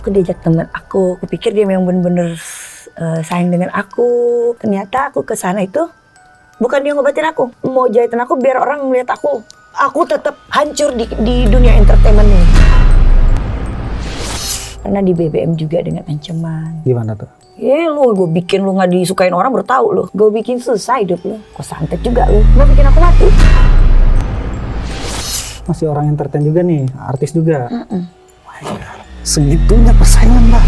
aku diajak teman aku pikir dia memang bener-bener sayang dengan aku. Ternyata aku ke sana itu bukan dia ngobatin aku, mau jahitin aku biar orang melihat aku tetap hancur di dunia entertainment ini. Pernah di BBM juga dengan ancaman. Gimana tuh? Gue bikin lu nggak disukain orang baru tahu lu. Gue bikin susah hidup lu. Gue santet juga lu. Mau bikin aku mati. Masih orang entertain juga nih, artis juga. Segitunya persaingan, Mbak.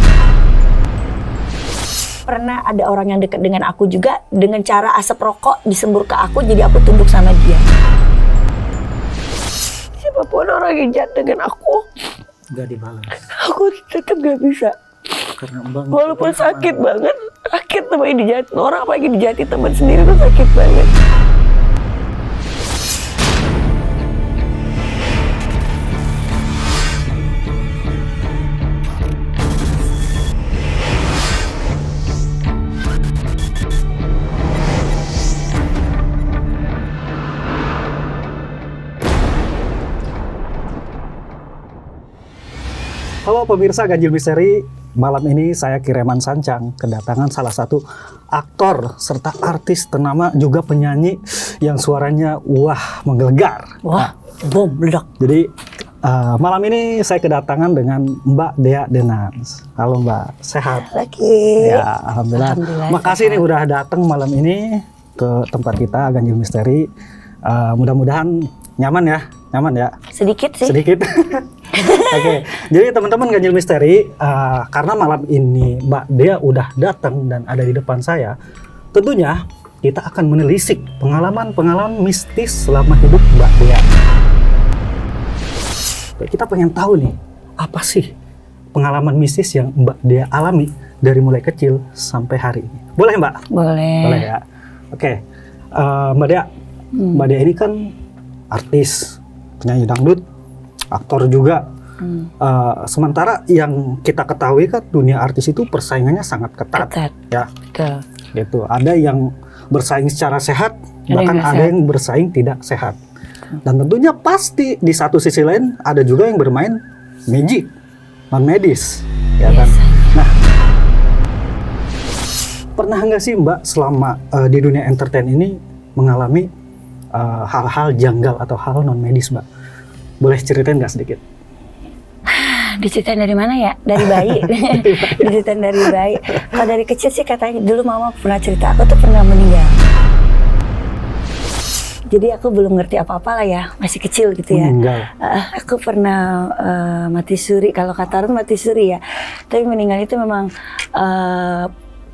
Pernah ada orang yang dekat dengan aku juga dengan cara asap rokok disembur ke aku, jadi aku tunduk sama dia. Siapapun orang yang jahat dengan aku, Gak dibalas. aku tetap gak bisa. Karena Mbak Walaupun sakit banget, sakit sama yang dijahatin orang, apalagi dijahatin teman sendiri tuh sakit banget. Halo pemirsa Ganjil Misteri, malam ini saya Kireman Sancang kedatangan salah satu aktor serta artis ternama juga penyanyi yang suaranya menggelegar. Wah, bom meledak. Jadi malam ini saya kedatangan dengan Mbak Dea Denans. Halo Mbak, sehat? Lagi. Ya, alhamdulillah. Makasih nih udah datang malam ini ke tempat kita Ganjil Misteri. Mudah-mudahan nyaman ya. Sedikit sih. Sedikit. Oke, jadi teman-teman Ganjil Misteri, karena malam ini Mbak Dea udah datang dan ada di depan saya, tentunya kita akan menelisik pengalaman-pengalaman mistis selama hidup Mbak Dea. Kita pengen tahu nih, apa sih pengalaman mistis yang Mbak Dea alami dari mulai kecil sampai hari ini? Boleh Mbak? Boleh. Boleh ya. Oke, Mbak Dea, Mbak Dea ini kan artis, penyanyi dangdut, aktor juga. Sementara yang kita ketahui kan dunia artis itu persaingannya sangat ketat. Ya. Betul. Gitu. Ada yang bersaing secara sehat, bahkan ada yang bersaing tidak sehat. Dan tentunya pasti di satu sisi lain ada juga yang bermain magic, non medis, ya kan. Nah, pernah nggak sih Mbak selama di dunia entertain ini mengalami hal-hal janggal atau hal non medis, Mbak? Boleh ceritain nggak sedikit? Diceritain dari mana ya? Dari bayi. Diceritain dari bayi. Kalau dari kecil sih katanya dulu mama pernah cerita aku tuh pernah meninggal. Jadi aku belum ngerti apa-apa lah ya, masih kecil gitu ya. Aku pernah mati suri, kalau kata orang mati suri ya. Tapi meninggal itu memang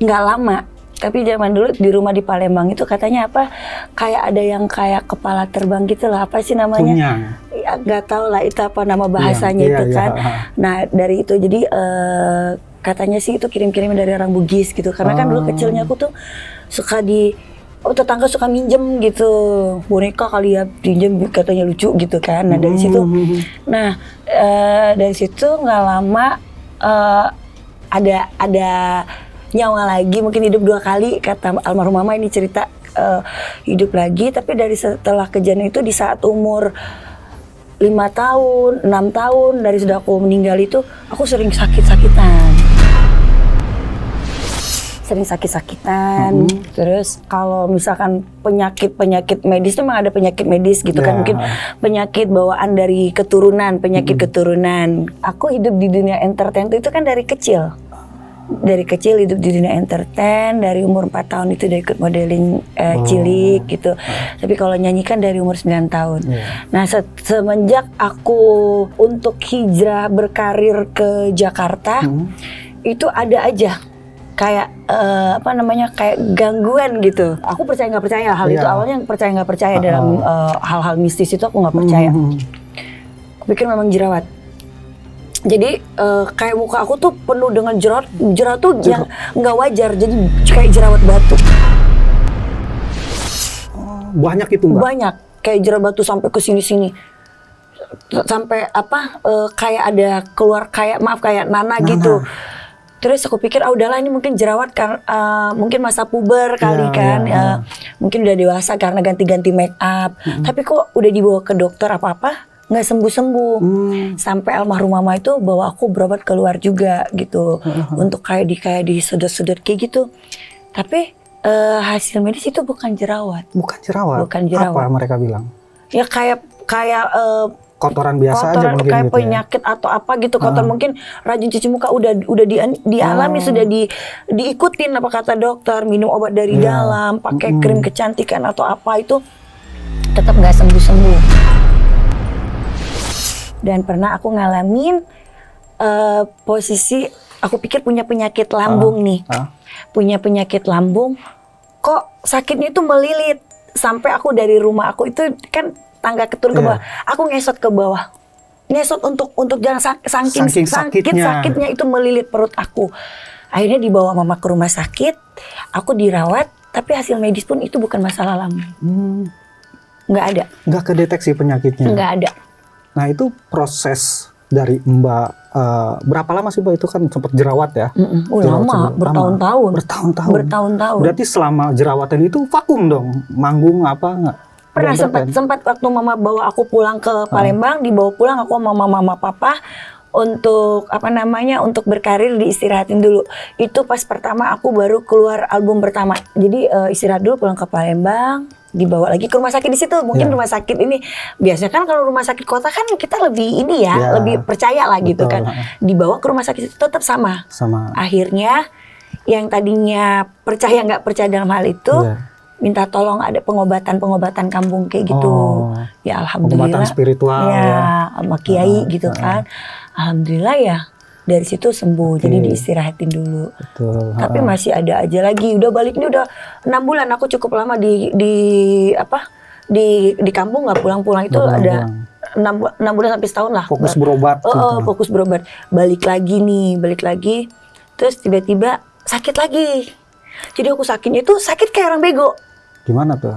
nggak lama. Tapi zaman dulu di rumah di Palembang itu katanya apa? Kayak ada yang kayak kepala terbang gitu lah. Apa sih namanya? Punyang. Ya, nggak tahu lah itu apa nama bahasanya itu kan. Nah dari itu jadi katanya sih itu kirim-kirim dari orang Bugis gitu. Karena kan dulu kecilnya aku tuh suka tetangga suka minjem gitu boneka kali ya, pinjem katanya lucu gitu kan. Nah dari situ, dari situ nggak lama ada nyawa lagi, mungkin hidup 2 kali kata almarhum mama ini cerita, hidup lagi. Tapi dari setelah kejadian itu di saat umur 5 tahun, 6 tahun dari sudah aku meninggal itu aku sering sakit-sakitan. Terus kalau misalkan penyakit medis itu memang ada penyakit medis gitu kan, mungkin penyakit bawaan dari keturunan, keturunan. Aku hidup di dunia entertain itu kan dari kecil. Dari kecil hidup di dunia entertain, dari umur 4 tahun itu udah ikut modeling cilik gitu. Tapi kalau nyanyi kan dari umur 9 tahun. Nah semenjak aku untuk hijrah berkarir ke Jakarta, itu ada aja kayak kayak gangguan gitu. Aku percaya nggak percaya hal itu, awalnya percaya nggak percaya dalam hal-hal mistis itu aku nggak percaya. Aku pikir memang jerawat. Jadi kayak muka aku tuh penuh dengan jerawat tuh yang nggak wajar, jadi kayak jerawat batu. Banyak itu Mbak? Banyak, kayak jerawat batu sampai ke sini-sini. Sampai kayak ada keluar kayak nanah gitu. Terus aku pikir udahlah ini mungkin jerawat kan, mungkin masa puber kali mungkin udah dewasa karena ganti-ganti make up. Tapi kok udah dibawa ke dokter apa-apa nggak sembuh-sembuh. Sampai almarhum mama itu bawa aku berobat keluar juga gitu, untuk kayak disedot-sedot kayak gitu. Tapi hasil medis itu bukan jerawat. Bukan jerawat. Bukan jerawat. Apa mereka bilang? Ya kayak Kotoran biasa aja mungkin kayak gitu penyakit atau apa gitu, kotor mungkin rajin cuci muka udah dialami, sudah diikutin apa kata dokter, minum obat dari dalam, pakai krim kecantikan atau apa, itu tetap nggak sembuh-sembuh. Dan pernah aku ngalamin posisi aku pikir punya penyakit lambung nih, punya penyakit lambung, kok sakitnya itu melilit sampai aku dari rumah aku itu kan tangga keturun ke bawah, aku ngesot ke bawah, ngesot untuk jangan saking sakitnya itu melilit perut aku. Akhirnya dibawa mama ke rumah sakit, aku dirawat, tapi hasil medis pun itu bukan masalah lambung, nggak ada, nggak kedeteksi penyakitnya, nggak ada. Nah itu proses dari Mbak berapa lama sih Mbak itu kan sempat jerawat ya? Lama, bertahun-tahun. Berarti selama jerawatan itu vakum dong, manggung apa nggak? Pernah sempat waktu mama bawa aku pulang ke Palembang, dibawa pulang aku sama mama papa untuk untuk berkarir, diistirahatin dulu. Itu pas pertama aku baru keluar album pertama. Jadi istirahat dulu, pulang ke Palembang, dibawa lagi ke rumah sakit di situ. Mungkin rumah sakit ini biasanya kan kalau rumah sakit kota kan kita lebih lebih percaya lah gitu kan. Dibawa ke rumah sakit itu tetap sama. Akhirnya yang tadinya percaya nggak percaya dalam hal itu, minta tolong ada pengobatan kampung kayak gitu. Ya alhamdulillah. Pengobatan spiritual ya sama kiai gitu kan. Alhamdulillah ya dari situ sembuh. Jadi diistirahatin dulu. Betul. Tapi masih ada aja lagi. Udah balik ini udah 6 bulan. Aku cukup lama di kampung, nggak pulang-pulang itu ada 6 bulan sampai setahun lah. Fokus berobat. Fokus berobat. Balik lagi. Terus tiba-tiba sakit lagi. Jadi aku sakitnya itu sakit kayak orang bego. Gimana tuh?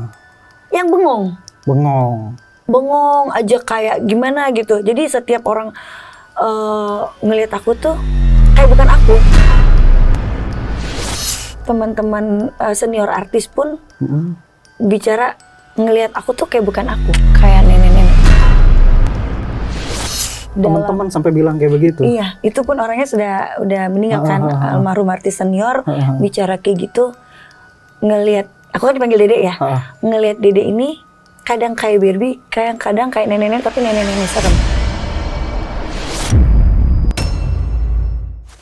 Yang bengong aja kayak gimana gitu. Jadi setiap orang ngelihat aku tuh kayak bukan aku. Teman-teman senior artis pun bicara ngelihat aku tuh kayak bukan aku, kayak nenek-nenek. Teman-teman sampai bilang kayak begitu? Iya, itu pun orangnya udah meninggal kan, almarhum artis senior, bicara kayak gitu. Ngelihat, aku kan dipanggil Dede ya, ngelihat Dede ini kadang kayak Barbie, kadang kayak nenek-nenek, tapi nenek-nenek serem.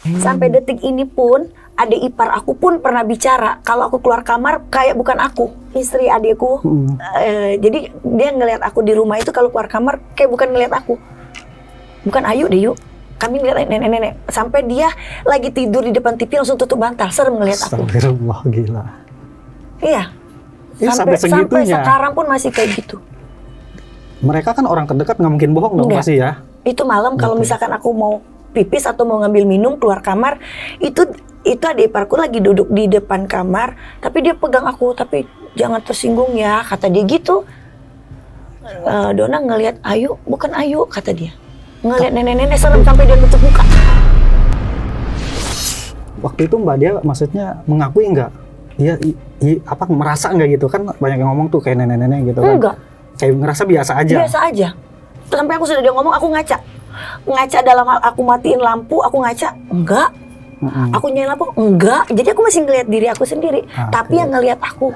Sampai detik ini pun, adik ipar aku pun pernah bicara kalau aku keluar kamar kayak bukan aku, istri adikku. Jadi dia ngelihat aku di rumah itu kalau keluar kamar kayak bukan ngelihat aku. Bukan Ayu deh yuk, kami ngeliat nenek-nenek. Sampai dia lagi tidur di depan TV langsung tutup bantal, serem ngeliat aku. Astagfirullah, gila. Iya. Sampai Sampai sekarang pun masih kayak gitu. Mereka kan orang terdekat, nggak mungkin bohong dong pasti ya. Itu malam kalau misalkan aku mau pipis atau mau ngambil minum keluar kamar, itu adik iparku lagi duduk di depan kamar, tapi dia pegang aku, tapi jangan tersinggung ya, kata dia gitu. Dona ngelihat Ayu, bukan Ayu, kata dia. Ngelihat nenek-nenek serem sampai dia nutup muka. Waktu itu Mbak Dia maksudnya mengakui nggak? Iya, apa merasa nggak gitu kan? Banyak yang ngomong tuh kayak nenek-nenek gitu kan? Enggak. Kayak ngerasa biasa aja. Biasa aja. Sampai aku sudah dia ngomong, aku ngaca dalam hal aku matiin lampu, aku ngaca, enggak. Aku nyalain lampu, enggak. Jadi aku masih ngelihat diri aku sendiri, tapi yang ngelihat aku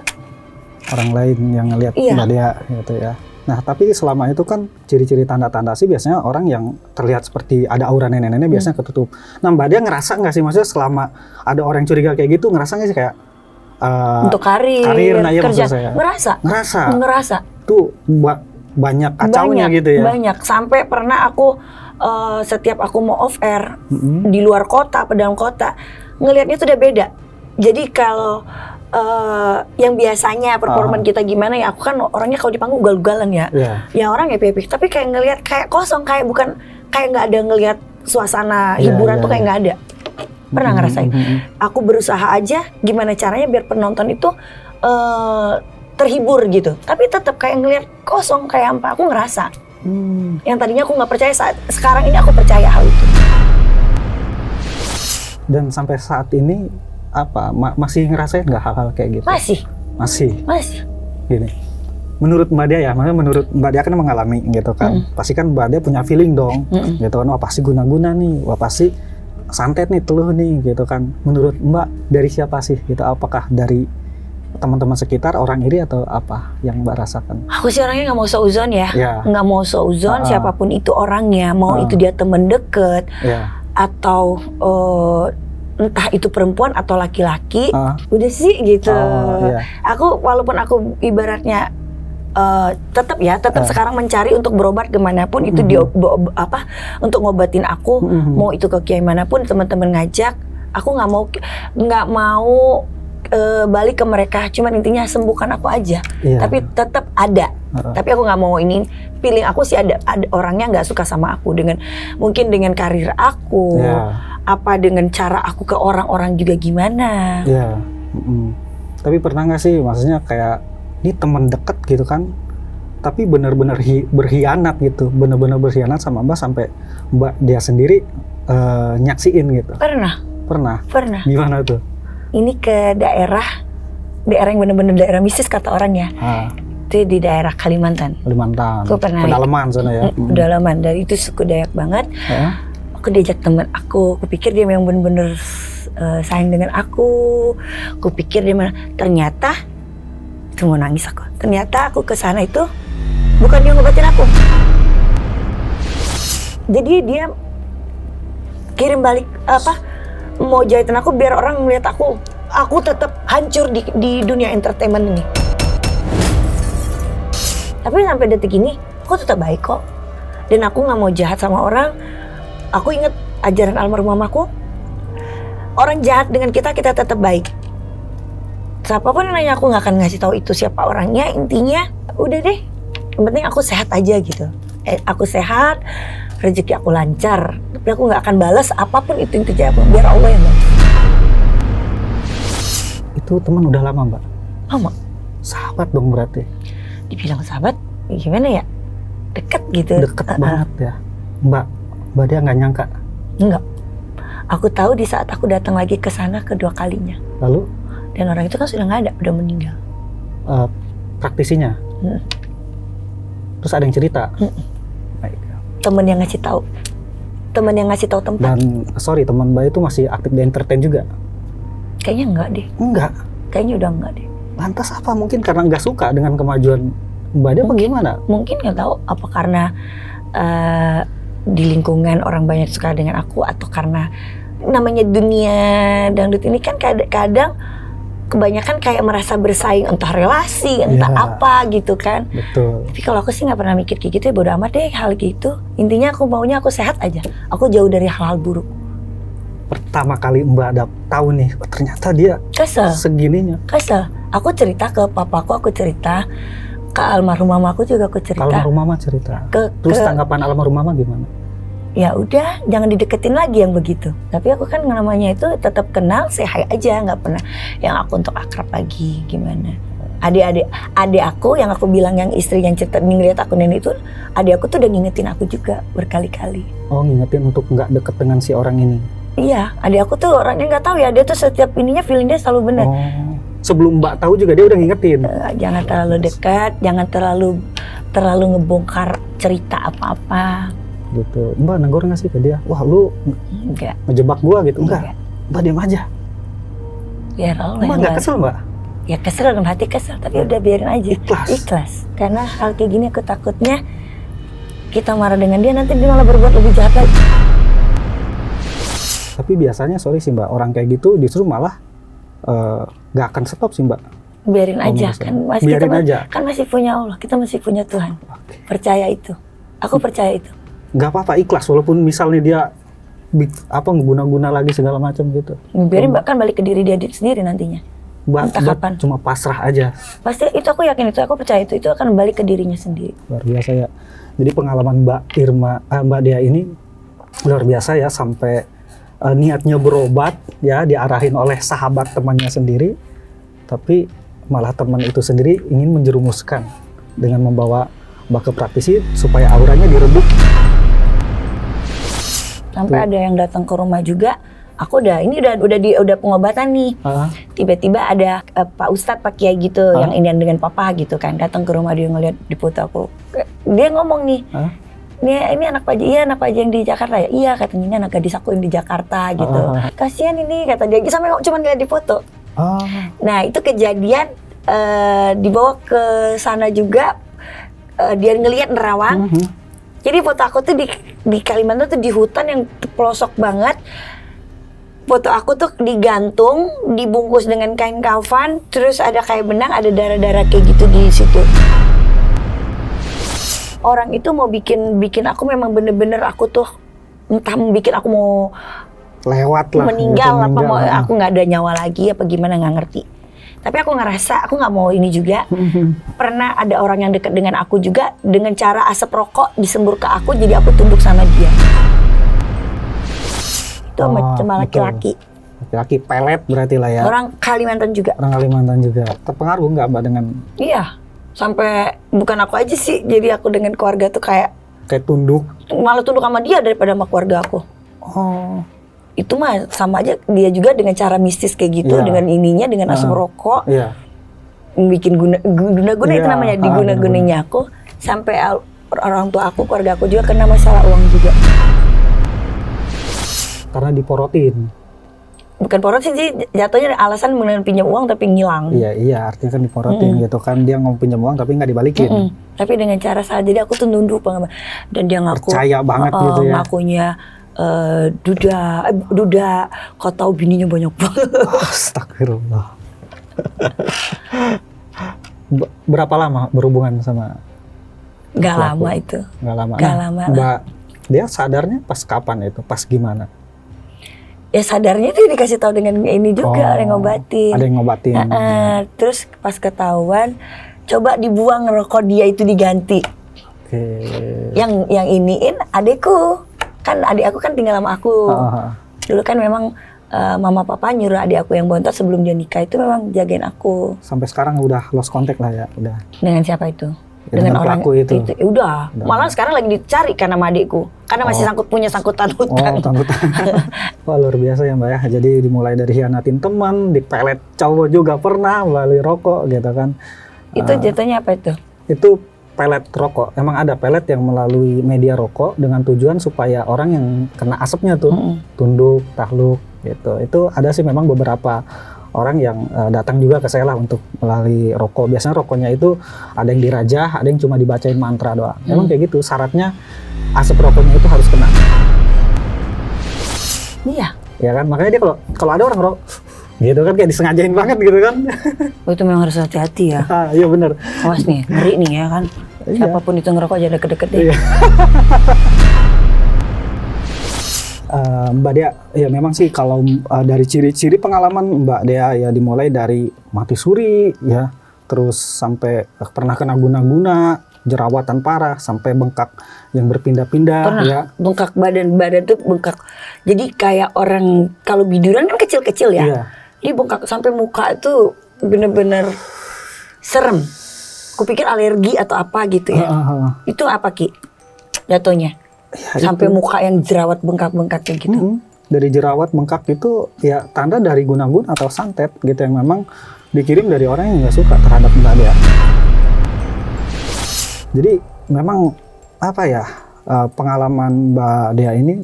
orang lain yang ngelihat Mbak Dia gitu ya. Nah, tapi selama itu kan ciri-ciri tanda-tanda sih biasanya orang yang terlihat seperti ada aura nenek-nenek biasanya ketutup. Nah, Mbak Dia ngerasa nggak sih, maksudnya selama ada orang curiga kayak gitu, ngerasa nggak sih kayak untuk karir nah, ya, kerja? saya. Ngerasa. Tuh banyak kacaunya gitu ya. Banyak, sampai pernah aku setiap aku mau off air di luar kota, apa dalam kota, ngelihatnya tuh udah beda. Jadi kalau yang biasanya performan kita gimana ya, aku kan orangnya kalau di panggung ugal-ugalan ya. Ya orang happy-happy, tapi kayak ngelihat kayak kosong, kayak bukan, kayak nggak ada ngelihat suasana hiburan tuh kayak nggak ada. Pernah ngerasain. Aku berusaha aja gimana caranya biar penonton itu terhibur gitu, tapi tetap kayak ngelihat kosong, kayak apa, aku ngerasa. Yang tadinya aku nggak percaya, sekarang ini aku percaya hal itu. Dan sampai saat ini masih ngerasain nggak hal-hal kayak gitu? Masih. Gini, menurut Mbak Dia ya, maksudnya menurut Mbak Dia kan mengalami gitu kan, pasti kan Mbak Dia punya feeling dong, gitu kan, wah pasti guna-guna nih, wah pasti santet nih, teluh nih, gitu kan. Menurut Mbak dari siapa sih? Gitu, apakah dari teman-teman sekitar, orang iri atau apa yang Mbak rasakan? Aku sih orangnya nggak mau seuzon ya, Ya. nggak mau seuzon siapapun itu orangnya, mau itu dia temen deket Ya. atau entah itu perempuan atau laki-laki, udah sih gitu. Iya. Aku walaupun aku ibaratnya tetap sekarang mencari untuk berobat kemanapun itu dia untuk ngobatin aku, mau itu ke kiai manapun teman-teman ngajak, aku nggak mau balik ke mereka, cuman intinya sembuhkan aku aja. Iya. Tapi tetap ada. Tapi aku nggak mau ini, feeling aku sih ada orangnya nggak suka sama aku mungkin dengan karir aku, apa dengan cara aku ke orang-orang juga gimana. Iya. Tapi pernah nggak sih, maksudnya kayak ini teman dekat gitu kan, tapi benar-benar berkhianat gitu, benar-benar berkhianat sama Mbak sampai Mbak dia sendiri nyaksiin gitu? Pernah. Gimana tuh? Ini ke daerah yang benar-benar daerah mistis kata orang ya. Itu di daerah Kalimantan. Aku pernah. Pedalaman sana ya. Pedalaman, dari itu suku Dayak banget. Aku diajak teman aku pikir dia memang benar-benar sayang dengan aku pikir dia ternyata itu mau nangis aku. Ternyata aku ke sana itu bukan dia ngobatin aku. Jadi dia kirim balik mau jahitin aku biar orang melihat aku tetap hancur di dunia entertainment ini. Tapi sampai detik ini aku tetap baik kok, dan aku nggak mau jahat sama orang. Aku ingat ajaran almarhum mamaku, orang jahat dengan kita tetap baik. Siapapun yang nanya aku nggak akan ngasih tahu itu siapa orangnya. Intinya udah deh, yang penting aku sehat aja gitu. Aku sehat, rezeki aku lancar, tapi aku nggak akan balas apapun itu yang terjadi, biar Allah yang balas. Itu teman udah lama Mbak? Lama. Sahabat dong berarti? Dibilang sahabat, gimana ya? Deket gitu. Deket banget ya. Mbak dia nggak nyangka? Enggak. Aku tahu di saat aku datang lagi ke sana kedua kalinya. Lalu? Dan orang itu kan sudah nggak ada, udah meninggal. Praktisinya? Terus ada yang cerita? Temen yang ngasih tahu tempat. Dan teman Mbak itu masih aktif di entertain juga? Kayaknya enggak deh. Enggak? Kayaknya udah enggak deh. Lantas apa? Mungkin karena nggak suka dengan kemajuan Mbak dia apa gimana? Mungkin nggak tahu apa karena di lingkungan orang banyak suka dengan aku, atau karena namanya dunia dangdut ini kan kadang kebanyakan kayak merasa bersaing, entah relasi, entah apa gitu kan. Betul. Tapi kalau aku sih nggak pernah mikir kayak gitu ya, bodo amat deh hal gitu. Intinya aku maunya aku sehat aja. Aku jauh dari hal-hal buruk. Pertama kali Mbak tahu nih, ternyata dia segininya. Kesel. Aku cerita ke papaku, aku cerita ke almarhum mamaku juga, aku cerita. Almarhum mama cerita. Terus tanggapan almarhum mama gimana? Ya udah, jangan dideketin lagi yang begitu. Tapi aku kan namanya itu tetap kenal, say hi aja, nggak pernah yang aku untuk akrab lagi gimana. Adik aku yang aku bilang yang istri yang cerita ngeliat aku nenek itu, adik aku tuh udah ngingetin aku juga berkali-kali. Oh, ngingetin untuk nggak deket dengan si orang ini? Iya, adik aku tuh orangnya nggak tahu ya, dia tuh setiap ininya feeling dia selalu benar. Oh, sebelum Mbak tahu juga dia udah ngingetin? Jangan terlalu dekat, jangan terlalu ngebongkar cerita apa-apa. Gitu. Mbak negor nggak sih ke dia? Wah, lu enggak ngejebak gua gitu? Enggak. Mbak diam aja. Biar Allah. Mbak nggak kesel Mbak? Ya kesel, dalam hati kesel, tapi udah biarin aja. Ikhlas. Karena hal kayak gini aku takutnya kita marah dengan dia, nanti dia malah berbuat lebih jahat lagi. Tapi biasanya sorry sih Mbak, orang kayak gitu justru malah nggak akan stop sih Mbak. Biarin aja, kan masih punya Allah, kita masih punya Tuhan. Percaya itu. Aku percaya itu. Nggak apa-apa, ikhlas walaupun misalnya dia guna-guna lagi segala macam gitu. Biarin Mbak, kan balik ke diri dia sendiri nantinya. Mbak cuma pasrah aja. Pasti itu, aku yakin itu, aku percaya itu akan balik ke dirinya sendiri. Luar biasa ya. Jadi pengalaman Mbak Dia ini luar biasa ya, sampai niatnya berobat ya, diarahin oleh sahabat temannya sendiri, tapi malah teman itu sendiri ingin menjerumuskan dengan membawa Mbak ke praktisi supaya auranya direbut. Sampai ada yang datang ke rumah juga, Aku udah pengobatan nih. Tiba-tiba ada Pak Ustadz, Pak Kiai gitu, yang ini dengan papa gitu kan, datang ke rumah, dia ngeliat di foto aku. Dia ngomong nih, ini anak Pak Haji, iya anak Pak Haji yang di Jakarta ya? Iya, katanya ini anak gadis aku yang di Jakarta gitu. Kasihan ini, kata dia, sampai cuma lihat di foto. Nah itu kejadian dibawa ke sana juga, dia ngelihat nerawang. Jadi foto aku tuh di Kalimantan tuh di hutan yang pelosok banget. Foto aku tuh digantung, dibungkus dengan kain kafan, terus ada kayak benang, ada darah-darah kayak gitu di situ. Orang itu mau bikin aku memang bener-bener aku tuh entah bikin aku mau lewat lah, meninggal apa mau aku nggak ada nyawa lagi apa gimana, nggak ngerti. Tapi aku ngerasa aku nggak mau ini juga. Pernah ada orang yang dekat dengan aku juga dengan cara asap rokok disembur ke aku, jadi aku tunduk sama dia. Itu cuma laki-laki. Laki-laki pelet berarti lah ya. Orang Kalimantan juga. Orang Kalimantan juga. Terpengaruh nggak Mbak dengan? Iya, sampai bukan aku aja sih. Jadi aku dengan keluarga tuh kayak tunduk. Malah tunduk sama dia daripada sama keluarga aku. Itu mah sama aja, dia juga dengan cara mistis kayak gitu, dengan ininya, dengan asap rokok. Bikin guna-guna itu namanya, diguna-gunanya aku. Sampai orang tua aku, keluarga aku juga kena masalah uang juga. Karena diporotin. Bukan porotin sih, jatuhnya alasan mengenai pinjam uang tapi ngilang. Iya, artinya kan diporotin gitu kan, dia mau pinjam uang tapi nggak dibalikin. Tapi dengan cara salah, jadi aku tuh nunduk banget. Dan dia ngaku percaya banget gitu ya. Ngakunya Duda, kau tahu bininya banyak banget. Astagfirullah. Berapa lama berhubungan sama? Gak lama itu. Gak lama. Gak lama. Mbak, dia sadarnya pas kapan itu? Pas gimana? Ya sadarnya tuh dikasih tahu dengan ini juga, ada yang ngobatin. Ada yang ngobatin. Terus pas ketahuan, coba dibuang rokok dia itu diganti. Yang iniin adekku. Kan adik aku kan tinggal sama aku. Dulu kan memang mama papa nyuruh adik aku yang bontot sebelum dia nikah itu memang jagain aku. Sampai sekarang udah lost contact lah ya, udah. Dengan siapa itu? Ya, dengan orang itu. Udah. Malah sekarang lagi dicari karena sama adikku. Karena masih punya sangkutan hutang. Wah, luar biasa ya Mbak ya. Jadi dimulai dari hianatin teman, dipelet cowok juga pernah, beli rokok gitu kan. Itu jatuhnya apa itu? Itu pelet rokok. Emang ada pelet yang melalui media rokok dengan tujuan supaya orang yang kena asapnya tuh tunduk, takluk gitu. Itu ada sih memang beberapa orang yang datang juga ke saya lah untuk melalui rokok. Biasanya rokoknya itu ada yang dirajah, ada yang cuma dibacain mantra doang. Emang kayak gitu. Syaratnya asap rokoknya itu harus kena. Iya. Ya kan, makanya dia kalau ada orang rokok gitu kan kayak disengajain banget gitu kan. Itu memang harus hati-hati ya. Iya benar. Awas nih, ngeri nih ya kan. Siapapun itu ngerokok jangan deket-deket deh. Mbak Dea, ya memang sih kalau dari ciri-ciri pengalaman Mbak Dea ya dimulai dari mati suri ya, terus sampai pernah kena guna-guna, jerawatan parah, sampai bengkak yang berpindah-pindah. Pernah, ya. Bengkak badan tuh bengkak. Jadi kayak orang kalau biduran kan kecil-kecil ya. Iya. Dia bengkak sampai muka tuh bener-bener serem. Kupikir alergi atau apa gitu ya. Itu apa Ki? Jatuhnya? Ya, sampai itu. Muka yang jerawat bengkak-bengkak kayak gitu. Dari jerawat bengkak itu ya tanda dari guna-guna atau santet gitu yang memang dikirim dari orang yang nggak suka terhadap Mbak Dea. Jadi memang apa ya, pengalaman Mbak Dea ini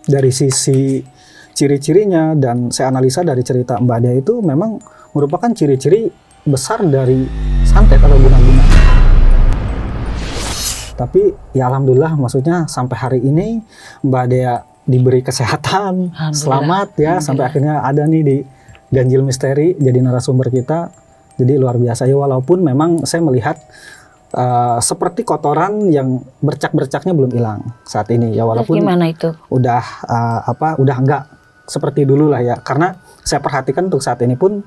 dari sisi ciri-cirinya dan saya analisa dari cerita Mbak Dea itu memang merupakan ciri-ciri besar dari santet atau guna-guna. Tapi ya alhamdulillah, maksudnya sampai hari ini Mbak Dea diberi kesehatan, selamat ya, sampai akhirnya ada nih di Ganjil Misteri jadi narasumber kita. Jadi luar biasa ya, walaupun memang saya melihat seperti kotoran yang bercak-bercaknya belum hilang saat ini ya, walaupun gimana itu? Udah udah enggak seperti dulu lah ya, karena saya perhatikan untuk saat ini pun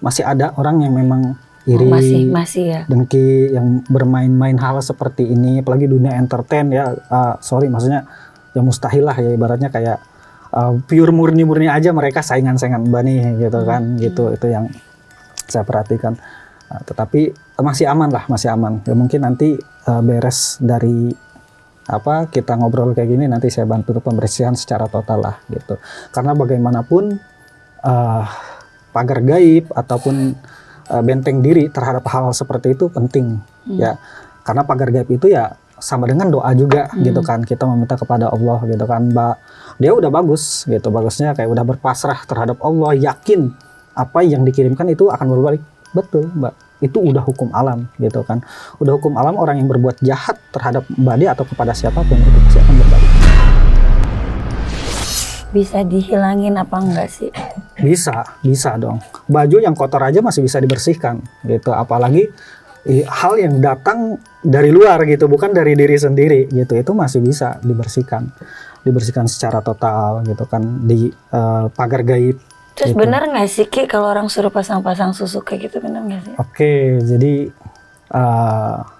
masih ada orang yang memang iri, masih ya, dengki, yang bermain-main hal seperti ini, apalagi dunia entertain ya. Maksudnya ya mustahil lah ya, ibaratnya kayak pure murni aja mereka saingan-saingan Mbak nih gitu kan, gitu. Itu yang saya perhatikan. Tetapi masih aman lah, masih aman ya. Mungkin nanti beres dari kita ngobrol kayak gini, nanti saya bantu pembersihan secara total lah gitu. Karena bagaimanapun pagar gaib ataupun benteng diri terhadap hal seperti itu penting ya. Karena pagar gaib itu ya sama dengan doa juga gitu kan. Kita meminta kepada Allah gitu kan, Mbak. Dia udah bagus gitu, bagusnya kayak udah berpasrah terhadap Allah, yakin apa yang dikirimkan itu akan berbalik. Betul, Mbak. Itu udah hukum alam gitu kan. Udah hukum alam, orang yang berbuat jahat terhadap Mbak dia atau kepada siapapun itu pasti akan berbalik. Bisa dihilangin apa enggak sih? Bisa dong. Baju yang kotor aja masih bisa dibersihkan gitu. Apalagi hal yang datang dari luar gitu, bukan dari diri sendiri gitu. Itu masih bisa dibersihkan secara total gitu kan di pagar gaib. Terus gitu. benar nggak sih Ki kalau orang suruh pasang-pasang susuk kayak gitu, benar nggak sih? Oke, jadi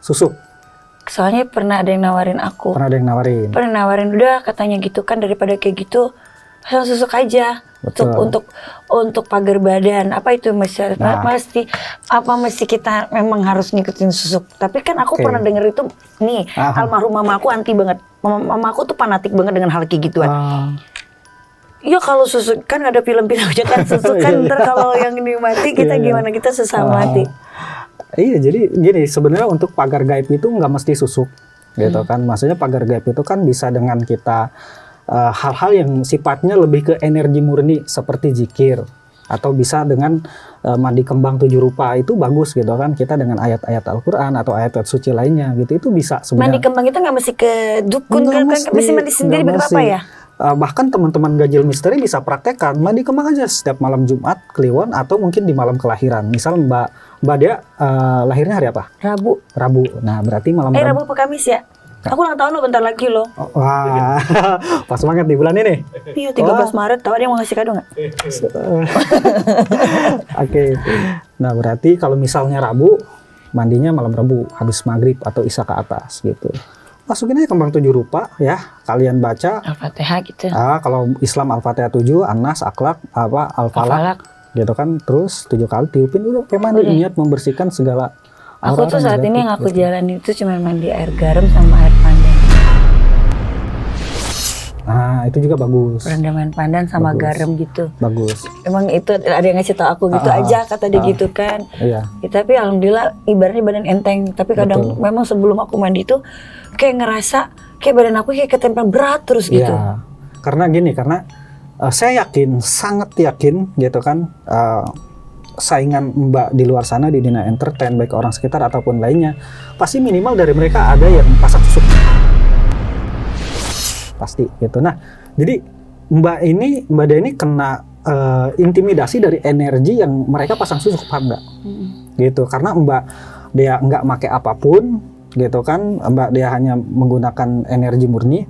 susuk. Soalnya pernah ada yang nawarin aku. Pernah ada yang nawarin. Pernah nawarin, udah katanya gitu kan, daripada kayak gitu pasang susuk aja. Betul. Untuk pagar badan. Apa itu mesti kita memang harus ngikutin susuk. Tapi kan aku pernah denger itu nih, almarhum mama aku anti banget. Mama aku tuh fanatik banget dengan hal kayak gituan. Iya, kalau susuk kan ada film-filmnya kan, susuk kan ntar kalau yang ini mati kita gimana, kita sesama mati. Iya, jadi gini, sebenarnya untuk pagar gaib itu nggak mesti susuk gitu kan. Maksudnya pagar gaib itu kan bisa dengan kita hal-hal yang sifatnya lebih ke energi murni seperti zikir, atau bisa dengan mandi kembang 7 rupa. Itu bagus gitu kan, kita dengan ayat-ayat Al-Quran atau ayat-ayat suci lainnya gitu, itu bisa sebenarnya. Mandi kembang itu nggak mesti ke dukun kan, mesti mandi sendiri apa ya? Bahkan teman-teman Ganjil Misteri bisa praktekkan mandi kembang aja setiap malam Jumat Kliwon, atau mungkin di malam kelahiran. Misal Mbak dia lahirnya hari apa? Rabu. Nah, berarti malam Rabu apa Kamis ya? Aku ulang tahun lo bentar lagi loh. Wah, pas banget di bulan ini. Iya, 13 Maret. Tahu ada yang mau ngasih kado nggak? Oke. Nah, berarti kalau misalnya Rabu, mandinya malam Rabu habis maghrib atau isya ke atas gitu. Masukin aja kembang 7 rupa ya, kalian baca Al-Fatihah gitu. Kalau Islam Al-Fatihah 7, An-Nas, Akhlak, Al-Falaq gitu kan, terus 7 kali tiupin dulu, kayak mandi, niat membersihkan segala. Aku tuh saat ini yang aku jalani itu cuma mandi air garam sama air pandan. Nah, itu juga bagus. Rendaman pandan sama garam gitu. Bagus. Emang itu ada yang ngasih tau aku gitu aja, kata dia gitu kan. Iya. Ya, tapi alhamdulillah ibaratnya badan enteng. Tapi kadang memang sebelum aku mandi itu kayak ngerasa kayak badan aku kayak ketempel berat terus gitu. Iya. Karena gini, karena saya yakin, sangat yakin gitu kan, saingan Mbak di luar sana di dunia entertain, baik orang sekitar ataupun lainnya, pasti minimal dari mereka ada yang pasang susuk. Pasti gitu. Nah, jadi Mbak dia ini kena intimidasi dari energi yang mereka pasang susuk, paham nggak? Gitu. Karena Mbak dia nggak pakai apapun gitu kan, Mbak dia hanya menggunakan energi murni.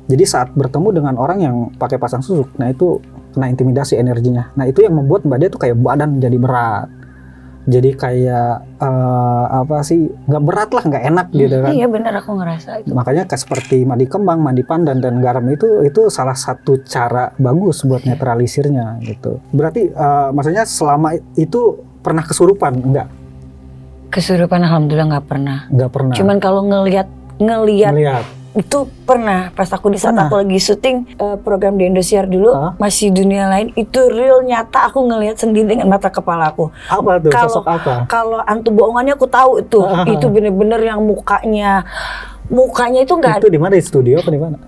Jadi saat bertemu dengan orang yang pakai pasang susuk, nah itu kena intimidasi energinya. Nah, itu yang membuat Mbak dia tuh kayak badan jadi berat. Jadi kayak nggak berat lah, nggak enak gitu kan. Iya benar, aku ngerasa itu. Makanya kayak seperti mandi kembang, mandi pandan dan garam itu salah satu cara bagus buat netralisirnya gitu. Berarti maksudnya selama itu pernah kesurupan enggak? Kesurupan alhamdulillah nggak pernah. Nggak pernah. Cuman kalau ngelihat itu pernah pas aku di saat aku lagi syuting program di Indosiar dulu, masih dunia lain, itu real nyata aku ngelihat sendiri dengan mata kepala aku. Apa tuh? Sosok apa? Kalau hantu bohongannya aku tahu itu. Itu bener-bener yang mukanya itu nggak. Itu di mana, di studio apa di mana?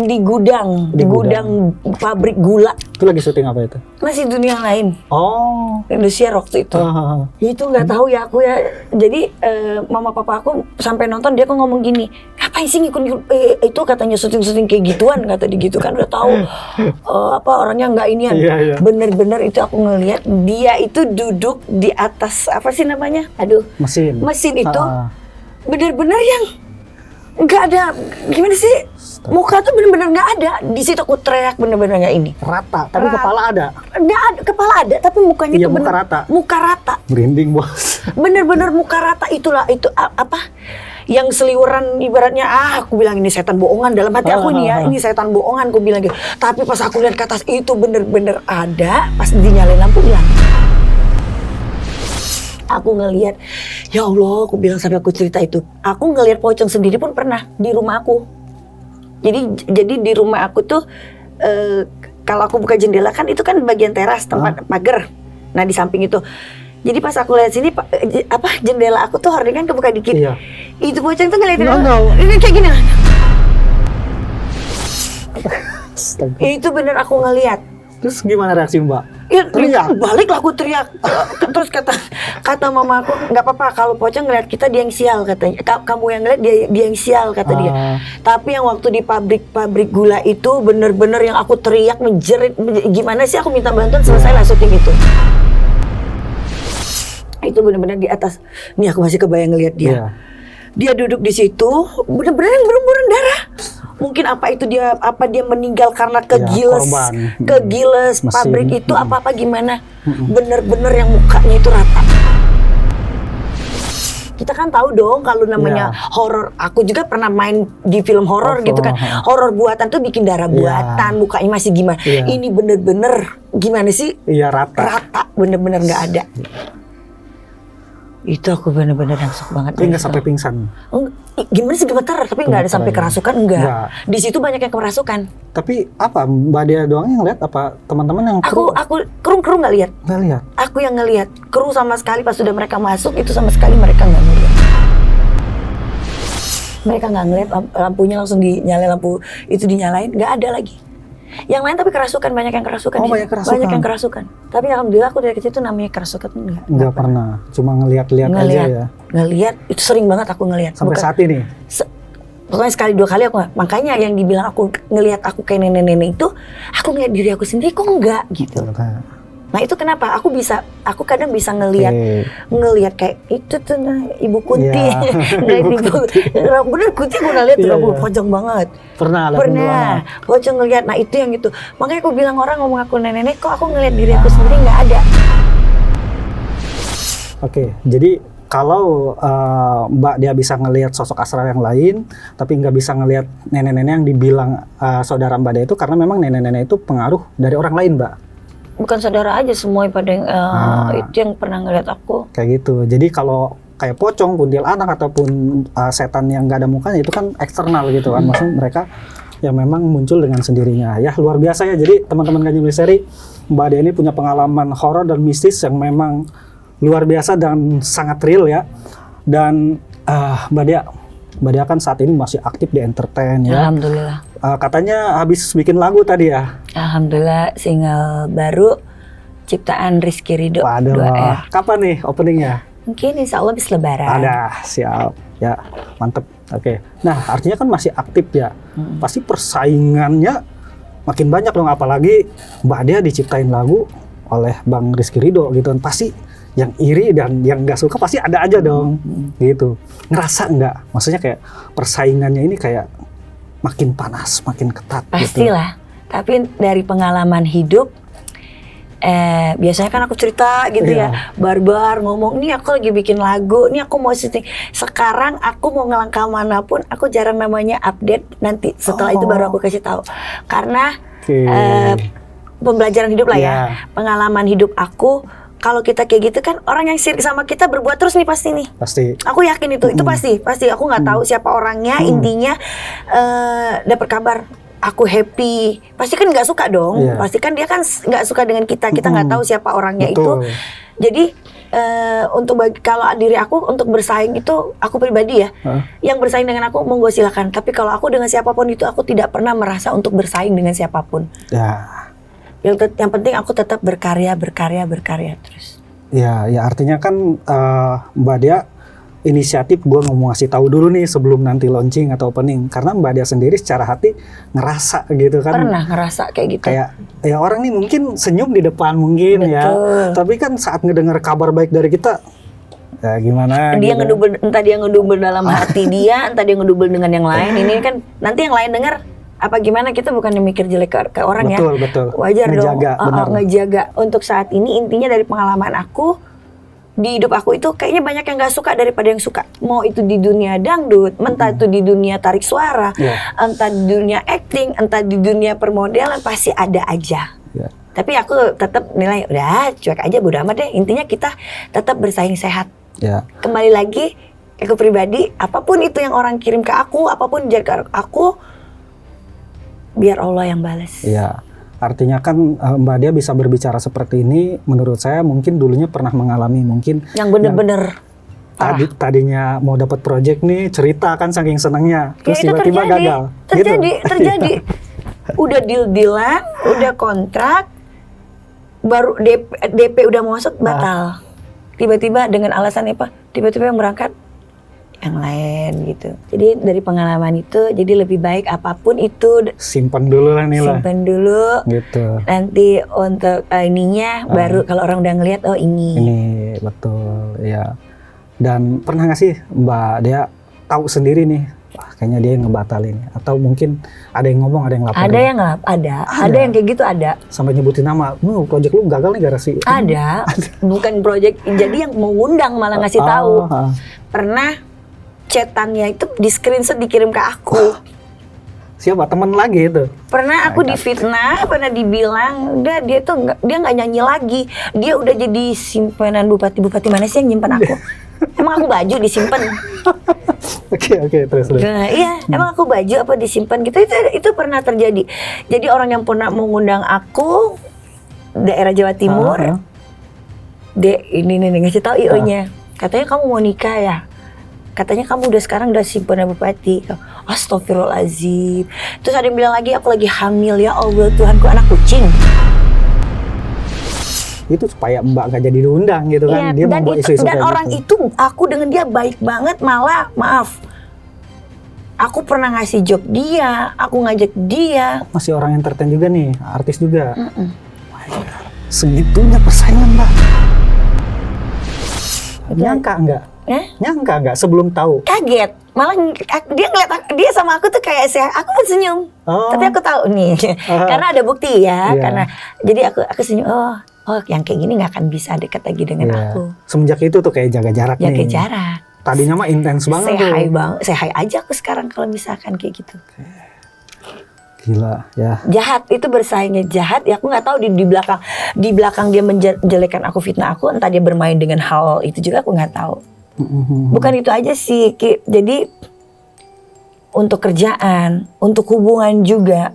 Di gudang pabrik gula. Itu lagi syuting apa itu? Masih dunia lain. Oh. Indosiar waktu itu. Itu nggak tahu ya aku ya. Jadi mama papa aku sampai nonton, dia kok ngomong gini, ngapain sih ngikut itu, katanya syuting kayak gituan, kata dia gitu kan, udah tahu orangnya nggak inian. Iya. Bener-bener itu aku ngelihat dia itu duduk di atas apa sih namanya? Aduh. Mesin itu bener-bener yang nggak ada, gimana sih? Muka tuh bener-bener nggak ada. Di situ aku teriak bener-bener nggak ini. Rata, tapi kepala ada. Nggak ada, kepala ada, tapi mukanya tuh muka rata. Muka rata. Merinding bos. Bener-bener muka rata, itulah itu apa? Yang seliweran ibaratnya, aku bilang ini setan bohongan dalam hati aku nih ya, ini setan bohongan, aku bilang gitu. Tapi pas aku lihat ke atas itu bener-bener ada, pas dinyalain lampu hilang. Aku ngelihat, ya Allah, aku bilang sampai aku cerita itu. Aku ngelihat pocong sendiri pun pernah di rumah aku. Jadi di rumah aku tuh kalau aku buka jendela kan itu kan bagian teras tempat pagar. Nah di samping itu. Jadi pas aku lihat sini jendela aku tuh hording kan kebuka dikit. Iya. Itu pocong tuh ngeliatin No. ini kayak gini. Astaga. Itu bener aku ngeliat. Terus gimana reaksi Mbak? Ya, Teriak? balik lah aku teriak. Terus kata mama aku, nggak apa-apa kalau pocong ngeliat kita dia yang sial katanya. Kamu yang ngeliat dia yang sial kata dia. Tapi yang waktu di pabrik gula itu bener-bener yang aku teriak menjerit, gimana sih aku minta bantuan selesai lah syuting itu. Itu bener-bener di atas. Nih aku masih kebayang ngeliat dia. Iya. Dia duduk di situ, bener-bener yang berumuran darah. Mungkin dia meninggal karena kegiles Mesin. pabrik itu apa gimana. Bener-bener yang mukanya itu rata. Kita kan tahu dong kalau namanya horor. Aku juga pernah main di film horor gitu kan. Horor buatan tuh bikin darah buatan, mukanya masih gimana. Ini bener-bener gimana sih? Iya, rata. Rata, bener-bener nggak ada. Itu aku bener-bener langsung banget. Tapi nggak sampai pingsan. Gimana sih gemeter, tapi nggak ada sampai kerasukan, enggak. Di situ banyak yang kerasukan. Tapi apa Mbak Dia doang yang lihat apa teman-teman yang Aku kru nggak lihat. Nggak lihat. Aku yang ngelihat. Kru sama sekali pas sudah mereka masuk itu sama sekali mereka nggak ngelihat. Mereka nggak ngelihat, lampunya langsung lampu itu dinyalain, nggak ada lagi. Yang lain tapi kerasukan, banyak yang kerasukan. Banyak kerasukan. Banyak yang kerasukan. Tapi alhamdulillah aku dari kecil tuh namanya kerasukan enggak pernah. Cuma ngelihat-lihat aja ya. Ngelihat, itu sering banget aku ngelihat. Sampai saat ini. Pokoknya sekali 2 kali aku, makanya yang dibilang aku ngelihat aku kayak nenek-nenek itu, aku ngelihat diri aku sendiri kok enggak gitu. Nah itu kenapa? Aku kadang bisa ngelihat kayak itu tuh Ibu Kunti. Bener Kunti aku udah lihat tuh, pocong banget. Pernah. Pocong ngelihat. Nah itu yang gitu. Makanya aku bilang orang ngomong aku nenek-nenek, kok aku ngelihat diri aku sendiri nggak ada. Oke, jadi kalau Mbak Dia bisa ngelihat sosok astral yang lain, tapi nggak bisa ngelihat nenek-nenek yang dibilang saudara Mbak Dia itu, karena memang nenek-nenek itu pengaruh dari orang lain, Mbak. Bukan saudara aja, semua pada yang itu yang pernah ngeliat aku. Kayak gitu. Jadi kalau kayak pocong, kuntilanak ataupun setan yang nggak ada mukanya itu kan eksternal gitu kan. Maksudnya mereka yang memang muncul dengan sendirinya. Ya luar biasa ya. Jadi teman-teman Ganjil Misteri, Mbak Dia ini punya pengalaman horor dan mistis yang memang luar biasa dan sangat real ya. Dan Mbak Dia kan saat ini masih aktif di entertain ya. Alhamdulillah. Katanya habis bikin lagu tadi ya. Alhamdulillah, single baru ciptaan Rizky Ridho. Waduh, 2R. kapan nih openingnya? Mungkin insya Allah habis lebaran. Ada, siap. Ya, mantep. Oke. Nah, artinya kan masih aktif ya. Pasti persaingannya makin banyak dong. Apalagi Mbak Dia diciptain lagu oleh Bang Rizky Ridho gitu. Pasti yang iri dan yang nggak suka pasti ada aja dong. Gitu. Ngerasa nggak? Maksudnya kayak persaingannya ini kayak makin panas, makin ketat. Pastilah. Gitu. Tapi dari pengalaman hidup, biasanya kan aku cerita gitu ya, barbar ngomong, ini aku lagi bikin lagu, ini aku mau syuting. Sekarang aku mau ngelangkah manapun, aku jarang namanya update. Nanti setelah itu baru aku kasih tahu. Karena pembelajaran hidup lah ya, pengalaman hidup aku. Kalau kita kayak gitu kan orang yang sirik sama kita berbuat terus nih pasti nih. Pasti. Aku yakin itu pasti. Aku nggak tahu siapa orangnya. Intinya dapat kabar aku happy, pasti kan nggak suka dong. Pasti kan dia kan nggak suka dengan kita. Kita nggak tahu siapa orangnya. Betul. Itu. Jadi kalau diri aku untuk bersaing itu aku pribadi ya. Yang bersaing dengan aku monggo silakan. Tapi kalau aku dengan siapapun itu aku tidak pernah merasa untuk bersaing dengan siapapun. Ya. Yang penting aku tetap berkarya terus. Ya artinya kan Mbak Dia inisiatif gue mau ngasih tahu dulu nih sebelum nanti launching atau opening, karena Mbak Dia sendiri secara hati ngerasa gitu kan. Pernah ngerasa kayak gitu. Kayak ya orang nih mungkin senyum di depan mungkin. Betul. Ya, tapi kan saat ngedengar kabar baik dari kita, ya gimana? Dia gitu. entah dia ngedubel dalam hati dia, entah dia ngedubel dengan yang lain. Ini kan nanti yang lain dengar. Apa gimana, kita bukan mikir jelek ke orang. Betul. Wajar ngejaga. Untuk saat ini intinya dari pengalaman aku di hidup aku itu kayaknya banyak yang nggak suka daripada yang suka. Mau itu di dunia dangdut, entah itu di dunia tarik suara, entah di dunia acting, entah di dunia permodelan, pasti ada aja. Tapi aku tetap nilai udah cuek aja, bodo amat deh. Intinya kita tetap bersaing sehat. Kembali lagi aku pribadi, apapun itu yang orang kirim ke aku, apapun jadi ke aku, biar Allah yang balas. Iya. Artinya kan Mbak Dia bisa berbicara seperti ini, menurut saya mungkin dulunya pernah mengalami mungkin Yang bener-bener tadinya mau dapat project nih, cerita kan saking senangnya, ya, terus itu tiba-tiba gagal. terjadi. Udah deal-dealan, udah kontrak, baru DP udah mau masuk, batal. Tiba-tiba dengan alasan apa? Tiba-tiba yang berangkat yang lain gitu. Jadi dari pengalaman itu, jadi lebih baik apapun itu simpan dulu lah nih lah. simpan dulu. Gitu. Nanti untuk ininya baru kalau orang udah ngelihat oh ini. Ini betul, ya. Dan pernah nggak sih Mbak Dea tahu sendiri nih, wah kayaknya dia yang ngebatalin, atau mungkin ada yang ngomong, ada yang laporin? Ada yang nggak? Ada yang kayak gitu ada. Sampai nyebutin nama, project lu gagal nih gara-gara si. Ada. Bukan project, jadi yang mau ngundang malah ngasih tahu. Pernah chatannya itu di screenshot dikirim ke aku. Siapa temen lagi itu? Pernah aku difitnah, pernah dibilang udah dia tuh dia nggak nyanyi lagi, dia udah jadi simpanan bupati mana sih yang nyimpan aku? Emang aku baju disimpan? Oke, terus. Nah, iya, emang aku baju apa disimpan gitu, itu pernah terjadi. Jadi orang yang pernah mengundang aku daerah Jawa Timur, ini ngasih tahu IO-nya, katanya kamu mau nikah ya? Katanya kamu udah sekarang udah simpanan bupati. Astagfirullahaladzim. Terus ada yang bilang lagi aku lagi hamil, ya Allah Tuhanku, anak kucing. Itu supaya Mbak gak jadi diundang gitu kan. Iya, Dia membuat isu-isu dan kayak orang gitu. itu aku dengan dia baik banget, malah maaf, aku pernah ngasih job dia, aku ngajak dia. Masih orang entertain juga nih, artis juga. Segitunya persaingan Mbak. Nyangka enggak? Nyangka enggak sebelum tahu? Kaget, malah dia ngeliat dia sama aku tuh kayak aku pun senyum. Tapi aku tahu nih, karena ada bukti ya. Karena jadi aku senyum. Oh, yang kayak gini nggak akan bisa dekat lagi dengan aku. Semenjak itu tuh kayak jaga jarak nih. Jaga jarak. Tadinya mah intens banget tuh. Say hi aja aku sekarang kalau misalkan kayak gitu. Gila ya. Jahat, itu bersaingnya jahat. Ya aku nggak tahu di belakang dia menjelekan aku, fitnah aku. Entah dia bermain dengan hal itu juga, aku nggak tahu. Bukan itu aja sih, Ki. Jadi untuk kerjaan, untuk hubungan juga,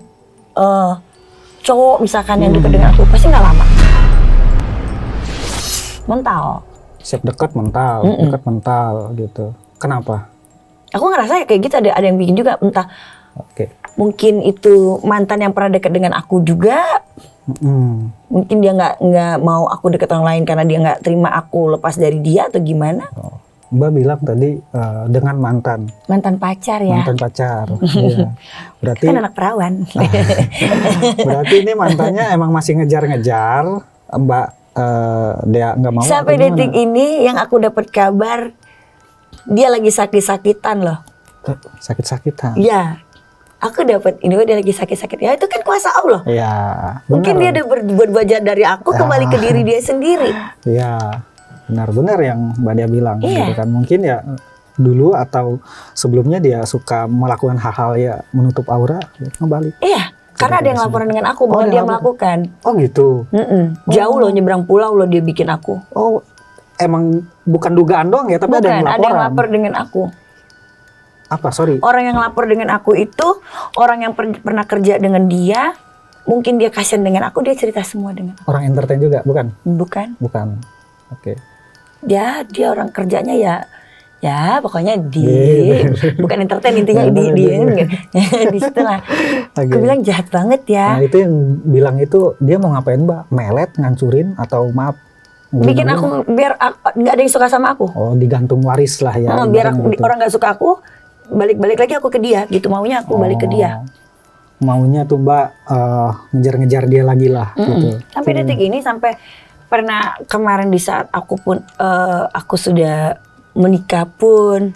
cowok misalkan yang dekat dengan aku pasti nggak lama. Mental. Siap dekat mental gitu. Kenapa? Aku ngerasa kayak gitu ada yang bikin juga, entah. Mungkin itu mantan yang pernah dekat dengan aku juga. Mungkin dia nggak mau aku dekat orang lain karena dia nggak terima aku lepas dari dia atau gimana. Mbak bilang tadi dengan mantan pacar ya. Mantan pacar. Ya. Berarti kan anak perawan. Berarti ini mantannya emang masih ngejar-ngejar Mbak dia nggak mau. Sampai detik ini yang aku dapat kabar dia lagi sakit-sakitan loh. Sakit-sakitan? Iya. Aku dapat ini dia lagi sakit-sakit. Ya itu kan kuasa Allah. Iya. Mungkin dia udah berbuat jahat dari aku kembali ke diri dia sendiri. Iya. Benar-benar yang Mbak Dia bilang gitu kan. Mungkin ya dulu atau sebelumnya dia suka melakukan hal-hal ya menutup aura, ya kembali. Iya, karena ada yang laporan dengan aku bahwa dia melakukan. Oh gitu. Jauh loh, nyebrang pulau loh dia bikin aku. Oh, emang bukan dugaan doang ya, tapi bukan, ada yang laporan. Ada yang lapor dengan aku. Apa? Sorry. Orang yang lapor dengan aku itu orang yang pernah kerja dengan dia. Mungkin dia kasihan dengan aku, dia cerita semua dengan aku. Orang entertain juga, bukan? Bukan. Oke. Dia orang kerjanya ya pokoknya bukan entertain, intinya di situ lah. Aku bilang jahat banget ya. Nah itu yang bilang itu dia mau ngapain Mbak? Melet, ngancurin atau maaf? Bikin aku biar nggak ada yang suka sama aku. Oh, digantung waris lah ya. Biar orang nggak suka aku, balik lagi aku ke dia gitu, maunya aku balik ke dia. Maunya tuh Mbak ngejar-ngejar dia lagi lah gitu. Sampai detik ini, sampai pernah kemarin di saat aku pun aku sudah menikah pun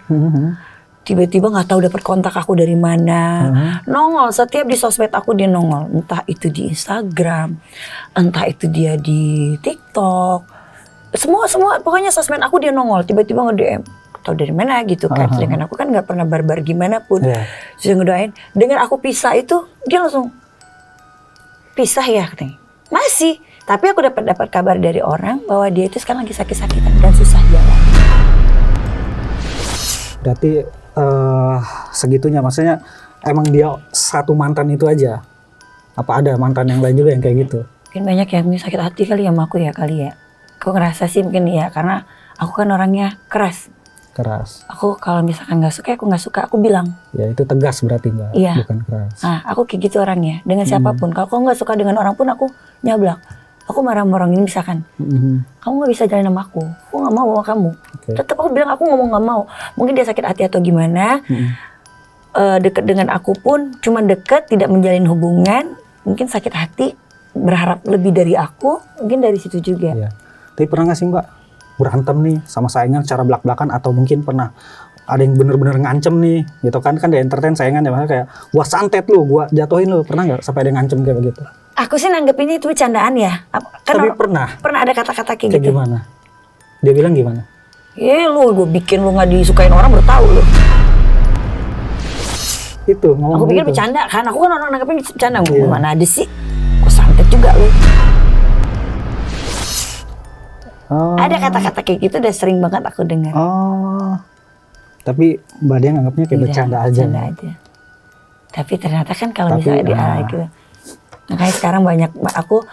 tiba-tiba nggak tahu dapat kontak aku dari mana, nongol setiap di sosmed aku, dia nongol, entah itu di Instagram, entah itu dia di TikTok, semua pokoknya sosmed aku dia nongol, tiba-tiba nge-DM, tahu dari mana gitu kan. Sedangkan aku kan nggak pernah barbar gimana pun. Sudah ngedoain, dengan aku pisah itu dia langsung pisah ya katanya. Masih, tapi aku dapat kabar dari orang bahwa dia itu sekarang lagi sakit-sakitan dan susah jalan. Berarti segitunya, maksudnya emang dia satu mantan itu aja? Apa ada mantan yang lain juga yang kayak gitu? Mungkin banyak yang punya sakit hati kali ya sama aku ya kali ya. Aku ngerasa sih mungkin ya karena aku kan orangnya keras. Keras. Aku kalau misalkan nggak suka, aku nggak suka, aku bilang. Ya itu tegas berarti Mbak, Iya. bukan keras. Nah, aku kayak gitu orangnya dengan siapapun. Kalau aku nggak suka dengan orang pun aku nyablak. Aku marah sama orang ini misalkan, kamu nggak bisa jalan sama aku nggak mau sama kamu. Oke. Tetap aku bilang aku ngomong nggak mau. Mungkin dia sakit hati atau gimana. Deket dengan aku pun cuma deket, tidak menjalin hubungan. Mungkin sakit hati, berharap lebih dari aku. Mungkin dari situ juga. Iya. Tapi pernah nggak sih Mbak berantem nih sama saingan secara belak-belakan, atau mungkin pernah ada yang bener-bener ngancem nih gitu kan di entertain saingan ya, maksudnya kayak gua santet lu, gua jatuhin lu, pernah nggak sampai ada yang ngancem kayak begitu? Aku sih nanggepinnya itu bercandaan ya. Kan Tapi pernah ada kata-kata kayak kayak gitu. gimana? Dia bilang gimana? Lu gue bikin lu nggak disukain orang baru tahu lu. Itu ngomong Aku pikir gitu. bercanda kan, aku kan orang nanggepin bercanda. Iya. Mana ada sih? Kok santet juga lu. Oh. Ada kata-kata kayak gitu udah sering banget aku dengar. Oh. Tapi Mbak Dia nganggapnya kayak Iya, bercanda aja. bercanda aja. Tapi ternyata kan kalau Tapi, misalnya diarah gitu. Makanya sekarang banyak aku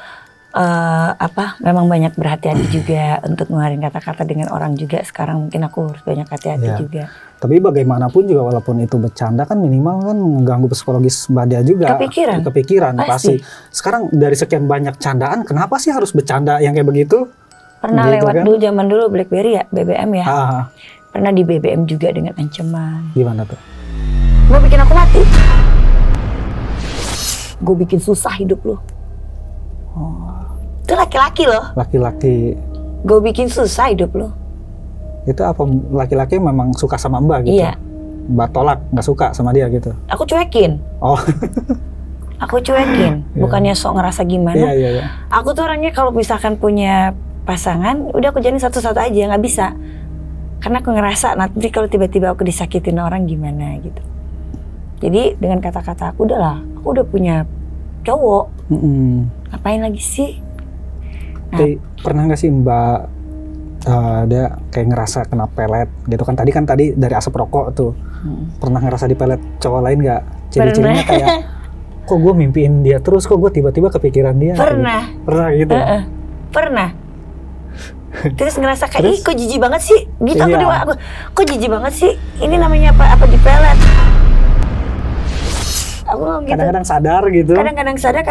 memang banyak berhati-hati juga untuk ngeluarin kata-kata dengan orang juga. Sekarang mungkin aku harus banyak hati-hati Iya. juga. Tapi bagaimanapun juga walaupun itu bercanda kan minimal kan mengganggu psikologis Mbak Dia juga. Kepikiran. Pasti. Sekarang dari sekian banyak candaan, kenapa sih harus bercanda yang kayak begitu? Pernah Gitu lewat kan? dulu zaman dulu BlackBerry ya, BBM ya. Ah, Pernah di BBM juga dengan ancaman. gimana tuh? Mau bikin aku mati. Gue bikin susah hidup lo. Itu laki-laki loh. Laki-laki Gue bikin susah hidup lo. itu apa, laki-laki memang suka sama Mbak gitu? Iya. Mbak tolak, nggak suka sama dia gitu? Aku cuekin. Oh. Aku cuekin. Bukannya sok ngerasa gimana. Iya. Aku tuh orangnya kalau misalkan punya pasangan, udah aku jalin satu-satu aja, nggak bisa. Karena aku ngerasa nanti kalau tiba-tiba aku disakitin orang gimana gitu. Jadi dengan kata-kata aku aku udah punya cowok. Ngapain lagi sih? Tapi pernah nggak sih Mbak dia kayak ngerasa kena pelet gitu kan? Tadi dari asap rokok tuh. Pernah ngerasa dipelet cowok lain nggak? Ciri-cirinya kayak kok gue mimpiin dia terus, kok gue tiba-tiba kepikiran dia. Pernah. Gitu. Pernah gitu. Pernah. Terus ngerasa kayak, ih kok jijik banget sih? Gitu Iya. aku kok jijik banget sih? Ini namanya apa dipelet? Aku gitu. Kadang-kadang sadar gitu. Kadang-kadang sadar,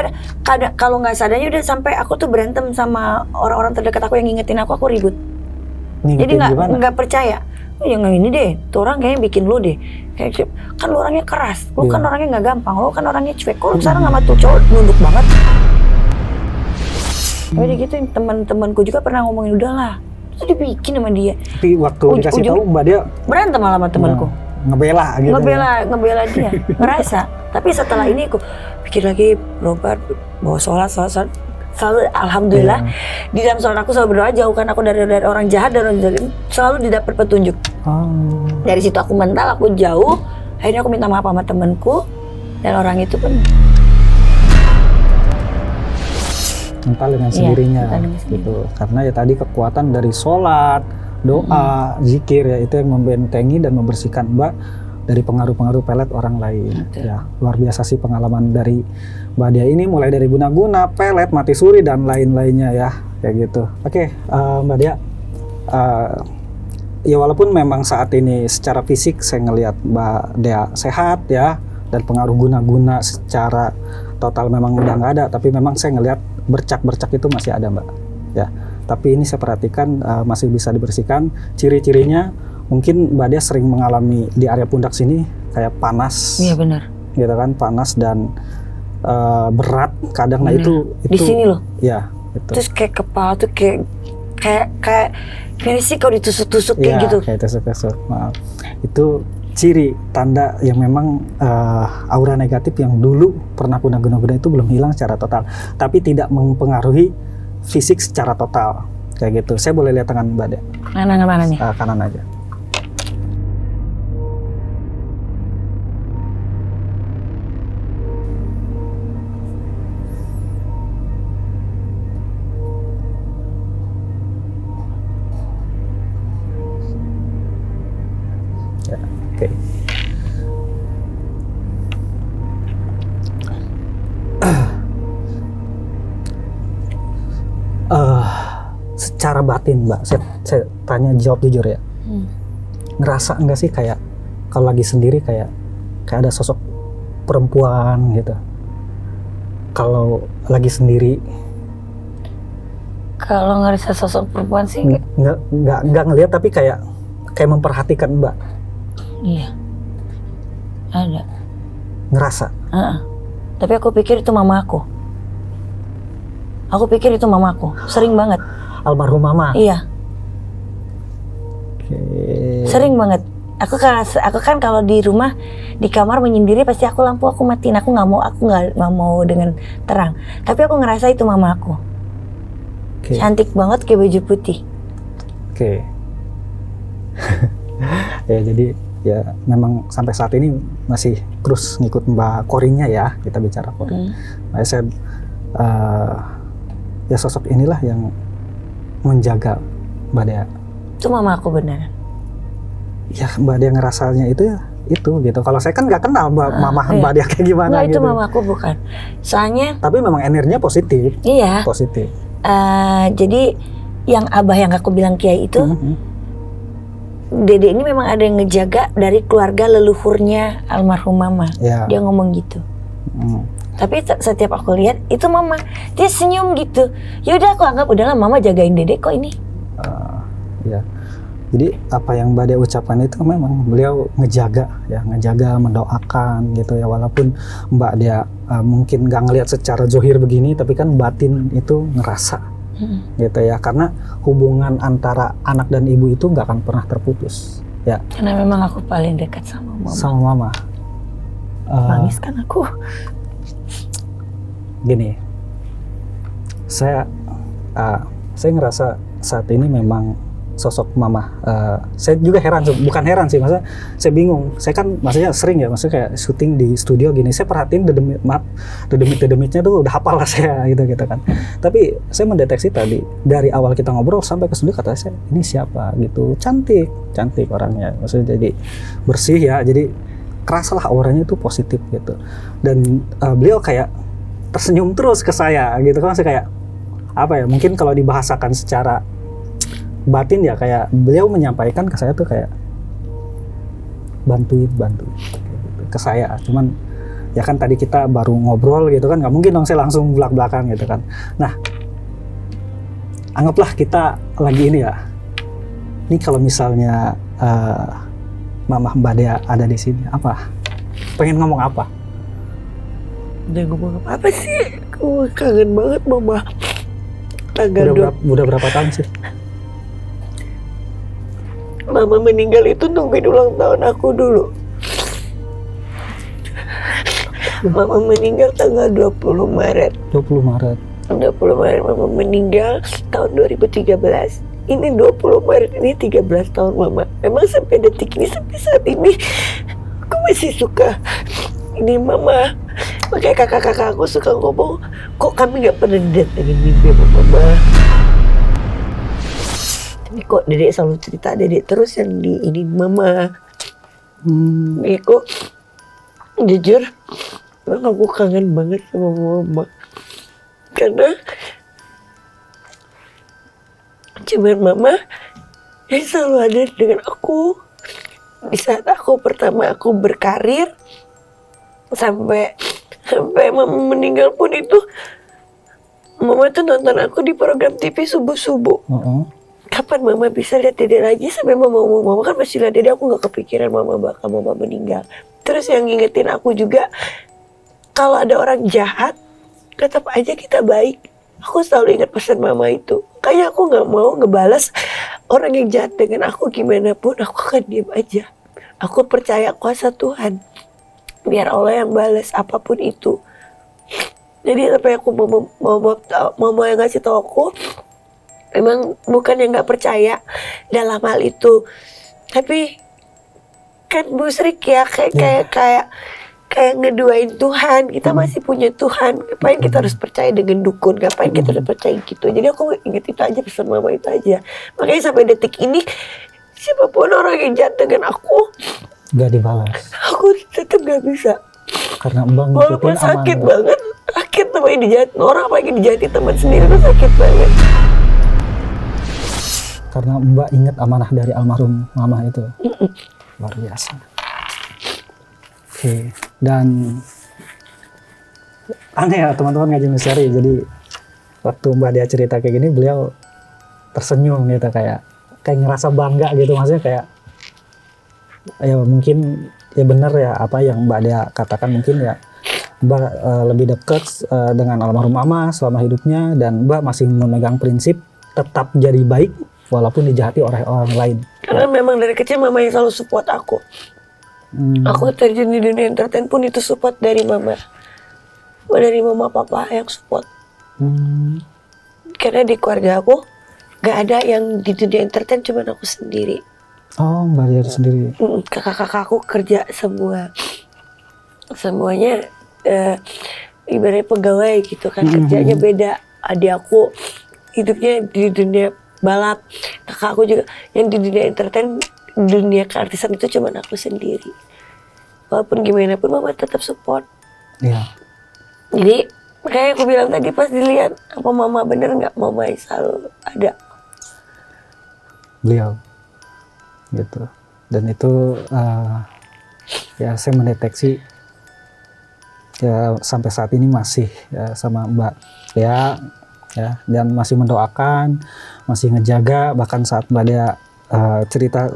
kadang kalau nggak sadarnya udah sampai aku tuh berantem sama orang-orang terdekat aku yang ngingetin aku ribut. Jadi nggak percaya. Oh, yang ini deh, tuh orang kayaknya bikin lu deh. Kayak kan lu orangnya keras, lu kan orangnya nggak gampang, lu kan orangnya cuek. Kok lu sekarang sama tuh cowok nunduk banget? Tapi gitu teman-temanku juga pernah ngomongin udahlah, terus dibikin sama dia. Tapi waktu dikasih tahu Mbak dia berantem malah sama temanku. Ngebela gitu. Ngebela dia, ngerasa. Tapi setelah ini aku pikir lagi, berobat, bawa sholat, selalu alhamdulillah di dalam sholat aku selalu berdoa jauhkan aku dari orang jahat dan orang zalim, selalu didapat petunjuk. Dari situ aku mental, aku jauh. Akhirnya aku minta maaf sama temanku dan orang itu pun mental dengan sendirinya gitu. Karena ya tadi kekuatan dari sholat, doa, zikir ya itu yang membentengi dan membersihkan Mbak dari pengaruh-pengaruh pelet orang lain. Ya, luar biasa sih pengalaman dari Mbak Dia ini, mulai dari guna-guna, pelet, mati suri dan lain-lainnya ya, kayak gitu. Oke, Mbak Dia, ya walaupun memang saat ini secara fisik saya ngelihat Mbak Dia sehat ya, dan pengaruh guna-guna secara total memang udah nggak ada, tapi memang saya ngelihat bercak-bercak itu masih ada Mbak. Ya, tapi ini saya perhatikan masih bisa dibersihkan. Ciri-cirinya mungkin Mbak Dia sering mengalami di area pundak sini kayak panas. Iya benar. Gitu kan, panas dan berat kadang. Nah itu di sini loh. Ya, itu. Terus kayak kepala tuh kayak gimana sih kalau ditusuk-tusuk kayak gitu. Kayak tusuk-tusuk. Maaf. Itu ciri tanda yang memang aura negatif yang dulu pernah guna-guna itu belum hilang secara total, tapi tidak mempengaruhi fisik secara total kayak gitu. Saya boleh lihat tangan Mbak Dia? Mana nih? Kanan aja. Ya, oke. secara batin Mbak, saya tanya jawab jujur ya. Ngerasa enggak sih kayak kalau lagi sendiri kayak ada sosok perempuan gitu? Kalau lagi sendiri? Kalau ngerasa sosok perempuan sih nggak ngelihat, tapi kayak memperhatikan Mbak. iya, ada. Ngerasa? Tapi aku pikir itu mama aku. Aku pikir itu mamaku, sering banget. Almarhum mama? Iya. Sering banget. Aku kan kalau di rumah di kamar menyendiri pasti aku lampu aku matiin. Aku nggak mau dengan terang. Tapi aku ngerasa itu mama aku. Cantik banget kayak baju putih. Ya jadi ya memang sampai saat ini masih terus ngikut Mbak Korinya ya, kita bicara Kori. Nah, saya ya sosok inilah yang menjaga Mbak Dea. Itu mama aku beneran. Ya Mbak Dea ngerasanya itu ya itu gitu. Kalau saya kan nggak kenal Mbak Dea kayak gimana. Nggak, gitu. itu mama aku bukan. Soalnya. Tapi memang energinya positif. Iya. Positif. Jadi yang abah yang aku bilang kiai itu, Dede ini memang ada yang ngejaga dari keluarga leluhurnya almarhum mama. Yeah. Dia ngomong gitu. Tapi setiap aku lihat itu mama, dia senyum gitu. Ya udah aku anggap udahlah mama jagain Dede kok ini. Ya. Jadi apa yang Mbak Dea ucapkan itu memang beliau ngejaga, mendoakan gitu ya, walaupun Mbak Dea mungkin nggak ngelihat secara zohir begini, tapi kan batin itu ngerasa. Gitu ya, karena hubungan antara anak dan ibu itu nggak akan pernah terputus ya. Karena memang aku paling dekat sama mama. Nangis kan aku. Gini, saya ngerasa saat ini memang sosok mama. Saya juga heran, bukan heran sih, maksudnya saya bingung. Saya kan maksudnya sering ya, maksudnya kayak syuting di studio gini, saya perhatiin dedemit-dedemitnya tuh udah hafal lah saya gitu kan. Tapi saya mendeteksi tadi dari awal kita ngobrol sampai ke studio, kata saya ini siapa gitu, cantik orangnya, maksudnya jadi bersih ya, jadi kerasa lah auranya itu positif gitu. Dan beliau kayak tersenyum terus ke saya gitu kan, saya kayak apa ya, mungkin kalau dibahasakan secara batin ya, kayak beliau menyampaikan ke saya tuh kayak bantuin gitu, ke saya. Cuman ya kan tadi kita baru ngobrol gitu kan, nggak mungkin dong saya langsung belak-belakan gitu kan. Nah, anggaplah kita lagi ini ya, ini kalau misalnya Mama Mbak Dea ada di sini, apa pengen ngomong apa? Udah ngomong apa sih? Aku kangen banget mama. Udah berapa tahun sih? Mama meninggal itu nungguin ulang tahun aku dulu. Mama meninggal tanggal 20 Maret. 20 Maret Mama meninggal tahun 2013. Ini 20 Maret, ini 13 tahun mama. Memang sampai detik ini, sampai saat ini aku masih suka ini mama. Makanya kakak-kakak aku suka ngomong, kok kami gak pernah didatengin mimpi sama mama. Tapi kok Dedek selalu cerita Dedek terus yang di ini mama. Kok jujur, emang aku kangen banget sama mama. Karena cuman mama yang selalu ada dengan aku. Di saat aku pertama aku berkarir, sampai mama meninggal pun itu, mama tuh nonton aku di program TV subuh-subuh. Kapan mama bisa lihat Dedek lagi? Sampai mama kan masih lihat Dedek, aku gak kepikiran mama meninggal. Terus yang ngingetin aku juga, kalau ada orang jahat, tetap aja kita baik. Aku selalu ingat pesan mama itu. Kayak aku gak mau ngebalas orang yang jahat dengan aku gimana pun, aku akan diam aja. Aku percaya kuasa Tuhan. Biar Allah yang balas apapun itu. Jadi sampai aku mama yang ngasih tau aku, memang bukan yang nggak percaya dalam hal itu, tapi kan musrik ya, kayak ngeduain Tuhan. Kita masih punya Tuhan, ngapain kita harus percaya dengan dukun, ngapain kita harus percaya gitu. Jadi aku ingat itu aja, pesan mama itu aja. Makanya sampai detik ini, siapapun orang yang jahat dengan aku gak dibalas, aku tetap gak bisa. Karena Mbak walaupun sakit banget, sakit namanya dijahatin orang, apalagi dijahatin teman sendiri, itu sakit banget. karena Mbak ingat amanah dari almarhum Mama itu. Luar biasa. Oke, dan aneh ya teman-teman ngaji misteri. Jadi waktu Mbak dia cerita kayak gini, beliau tersenyum gitu, kayak ngerasa bangga gitu, maksudnya kayak ya mungkin ya benar ya apa yang Mbak dia katakan, mungkin ya Mbak lebih dekat dengan almarhum Mama selama hidupnya, dan Mbak masih memegang prinsip tetap jadi baik walaupun dijahati oleh orang lain. Karena memang dari kecil Mama yang selalu support aku. Aku terjun di dunia entertain pun itu support dari Mama. Dari Mama Papa yang support. Karena di keluarga aku gak ada yang di dunia entertain, cuma aku sendiri. Oh, Mbak dia sendiri. Kakak-kakakku kerja semua. Semuanya ibaratnya pegawai gitu kan, kerjanya beda. Adik aku hidupnya di dunia balap, kakak aku juga yang di dunia entertain, dunia keartisan itu cuma aku sendiri. Walaupun gimana pun Mama tetap support. Iya. Jadi kayak aku bilang tadi pas dilihat apa Mama bener nggak, Mama yang selalu ada. Beliau gitu, dan itu ya saya mendeteksi ya sampai saat ini masih ya sama Mbak ya, dan masih mendoakan, masih ngejaga, bahkan saat Mbak dia cerita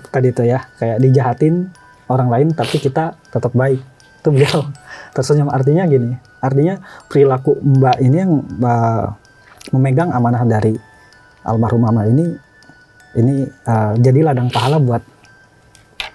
tadi itu ya, kayak dijahatin orang lain tapi kita tetap baik, itu beliau tersenyum. Artinya gini, artinya perilaku Mbak ini yang memegang amanah dari almarhum Mama ini jadi ladang pahala buat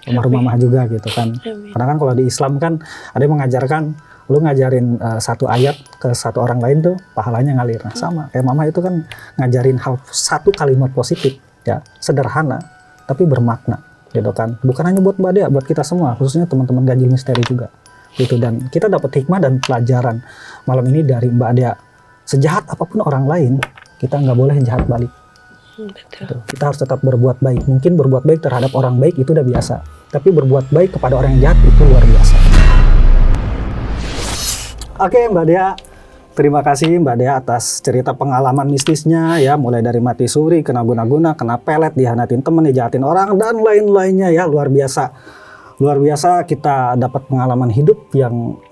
almarhum Mama juga gitu kan. Karena kan kalau di Islam kan ada yang mengajarkan lu ngajarin satu ayat ke satu orang lain tuh pahalanya ngalir. Nah sama kayak Mama itu kan ngajarin satu kalimat positif ya, sederhana tapi bermakna gitu kan. Bukan hanya buat Mbak Dea, buat kita semua, khususnya teman-teman Ganjil Misteri juga gitu. Dan kita dapat hikmah dan pelajaran malam ini dari Mbak Dea. Sejahat apapun orang lain, kita nggak boleh jahat balik. Gitu. Kita harus tetap berbuat baik. Mungkin berbuat baik terhadap orang baik itu udah biasa, tapi berbuat baik kepada orang yang jahat itu luar biasa. Oke Mbak Dea, terima kasih Mbak Dea atas cerita pengalaman mistisnya ya, mulai dari mati suri, kena guna-guna, kena pelet, dihianatin temen, dijahatin orang, dan lain-lainnya ya. Luar biasa. Luar biasa, kita dapat pengalaman hidup yang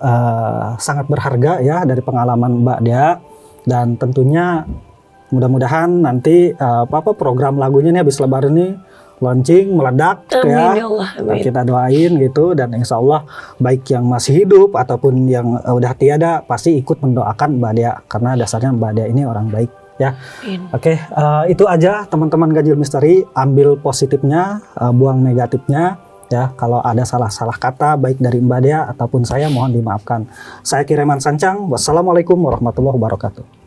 sangat berharga ya dari pengalaman Mbak Dea. Dan tentunya mudah-mudahan nanti program lagunya nih habis lebaran ini launching meledak. Amin, ya. ya Allah, amin. Kita doain gitu, dan insya Allah baik yang masih hidup ataupun yang udah tiada pasti ikut mendoakan Mbak Dea, karena dasarnya Mbak Dea ini orang baik ya. Oke, itu aja teman-teman Ganjil Misteri, ambil positifnya, buang negatifnya ya. Kalau ada salah-salah kata baik dari Mbak Dea ataupun saya, mohon dimaafkan. Saya Kireman Sancang, wassalamualaikum warahmatullahi wabarakatuh.